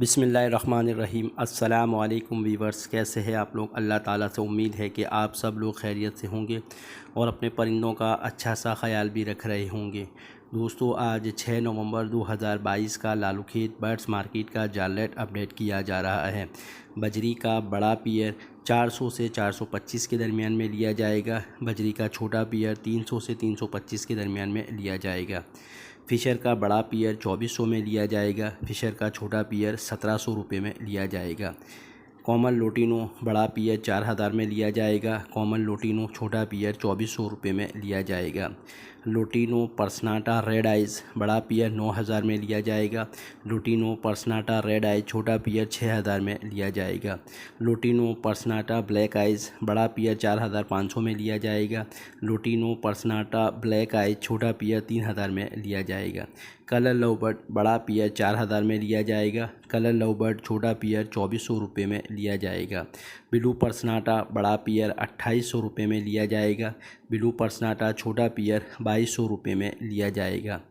बिस्मिल्लाहिर्रहमानिर्रहीम। अस्सलाम वालेकुम वीवर्स, कैसे हैं आप लोग। अल्लाह ताला से उम्मीद है कि आप सब लोग खैरियत से होंगे और अपने परिंदों का अच्छा सा ख्याल भी रख रहे होंगे। दोस्तों, आज 6 नवंबर 2022 का लालूखेत बर्ड्स मार्केट का जालेट अपडेट किया जा रहा है। बजरी का बड़ा पियर 400 से 425 के दरमियान में लिया जाएगा। बजरी का छोटा पियर 300 से 325 के दरमियान में लिया जाएगा। फ़िशर का बड़ा पियर 2400 में लिया जाएगा। फ़िशर का छोटा पियर 1700 रुपये में लिया जाएगा। कॉमन लोटिनो बड़ा पियर 4000 में लिया जाएगा। कॉमन लोटिनो छोटा पियर 2400 रुपये में लिया जाएगा। लोटिनो पर्सनाटा रेड आइज़ बड़ा पियर 9000 में लिया जाएगा। लोटिनो पर्सनाटा रेड आइज छोटा पियर 6000 में लिया जाएगा। लोटिनो पर्सनाटा ब्लैक आइज़ बड़ा पियर 4500 में लिया जाएगा। लोटिनो पर्सनाटा ब्लैक आइज छोटा पियर 3000 में लिया जाएगा। कलर लवबर्ड बड़ा पियर 4000 में लिया जाएगा। कलर लवबर्ड छोटा पियर 2400 रुपये में लिया जाएगा। ब्लू पर्सनाटा बड़ा पियर 2800 रुपये में लिया जाएगा। ब्लू पर्सनाटा छोटा पियर 2200 रुपये में लिया जाएगा।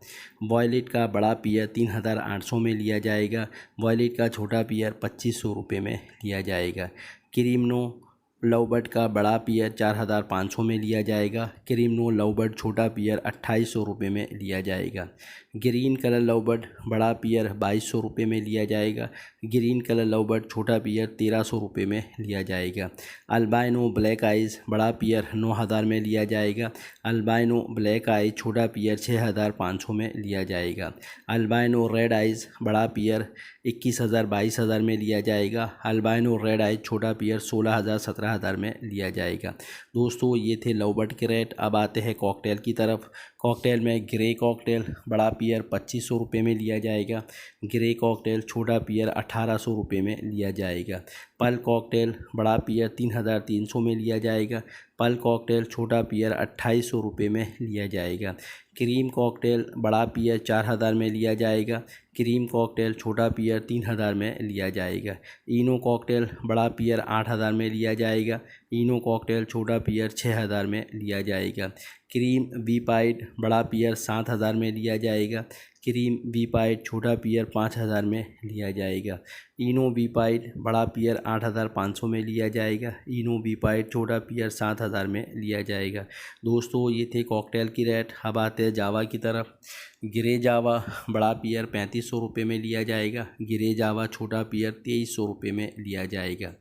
वॉयलेट का बड़ा पियर 3800 में लिया जाएगा। वॉयलेट का छोटा पियर 2500 रुपये में लिया जाएगा। क्रीमनो लवबर्ड का बड़ा पियर 4500 में लिया जाएगा। क्रीमनो लवबर्ड छोटा पियर 2800 रुपये में लिया जाएगा। ग्रीन कलर लवबर्ड बड़ा पियर 2200 रुपये में लिया जाएगा। ग्रीन कलर लवबर्ड छोटा पियर 1300 रुपये में लिया जाएगा। अल्बाइनो ब्लैक आइज़ बड़ा पियर 9000 में लिया जाएगा। अल्बाइनो ब्लैक आइज छोटा पियर 6500 में लिया जाएगा। अल्बाइनो रेड आइज़ बड़ा पियर 21000 22000 में लिया जाएगा। अल्बाइनो रेड आइज छोटा पियर 16000 17000 में लिया जाएगा। दोस्तों, ये थे लवबर्ड के रेट। अब आते हैं कॉकटेल की तरफ। कॉकटेल में ग्रे कॉकटेल बड़ा पियर 2500 रुपये में लिया जाएगा। ग्रे कॉकटेल छोटा पियर 1800 रुपये में लिया जाएगा। पर्ल कॉकटेल बड़ा पियर 3300 में लिया जाएगा। पर्ल कॉकटेल छोटा पियर 2800 रुपये में लिया जाएगा। क्रीम कॉकटेल बड़ा पियर 4000 में लिया जाएगा। क्रीम कॉकटेल छोटा पियर 3000 में लिया जाएगा। इनो कॉकटेल बड़ा पियर 8000 में लिया जाएगा। इनो कॉकटेल छोटा पियर 6000 में लिया जाएगा। क्रीम वीपाइड बड़ा पियर 7000 में लिया जाएगा। क्रीम वीपाइड छोटा पियर 5000 में लिया जाएगा। इनो वीपाइड बड़ा पियर 8500 में लिया जाएगा। इनो वीपाइड छोटा पियर 7000 में लिया जाएगा। दोस्तों, ये थे कॉकटेल की रेट। अब आते हैं जावा की तरफ। गिरे जावा बड़ा पियर 3500 रुपये में लिया जाएगा। गिरे जावा छोटा पियर 2300 रुपये में लिया जाएगा।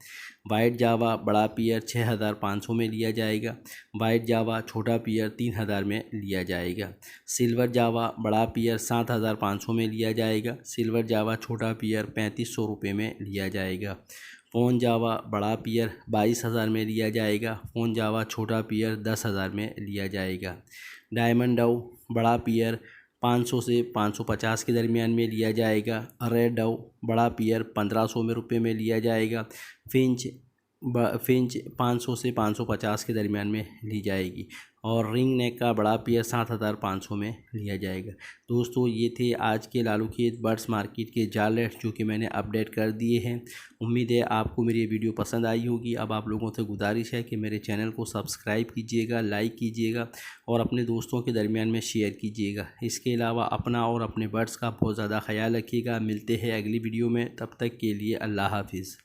वाइट जावा बड़ा पियर 6500 में लिया जाएगा। वाइट जावा छोटा पियर 3000 में लिया जाएगा। सिल्वर जावा बड़ा पियर 7500 में लिया जाएगा। सिल्वर जावा छोटा पियर 3500 रुपये में लिया जाएगा। फ़ोन जावा बड़ा पियर 22000 में लिया जाएगा। फ़ोन जावा छोटा पियर 10000 में लिया जाएगा। डायमंड डव बड़ा पियर 500 से 550 के दरमियान में लिया जाएगा। रेड डव बड़ा पियर 1500 रुपये में लिया जाएगा। फिंच 500 से 550 के दरमियान में ली जाएगी। और रिंग नेक का बड़ा पियर 7500 में लिया जाएगा। दोस्तों, ये थे आज के लालूखेत बर्ड्स मार्केट के जाल रेट जो कि मैंने अपडेट कर दिए हैं। उम्मीद है आपको मेरी ये वीडियो पसंद आई होगी। अब आप लोगों से गुजारिश है कि मेरे चैनल को सब्सक्राइब कीजिएगा, लाइक कीजिएगा और अपने दोस्तों के दरमियान में शेयर कीजिएगा। इसके अलावा अपना और अपने बर्ड्स का बहुत ज़्यादा ख्याल रखिएगा। मिलते हैं अगली वीडियो में, तब तक के लिए अल्लाह हाफिज़।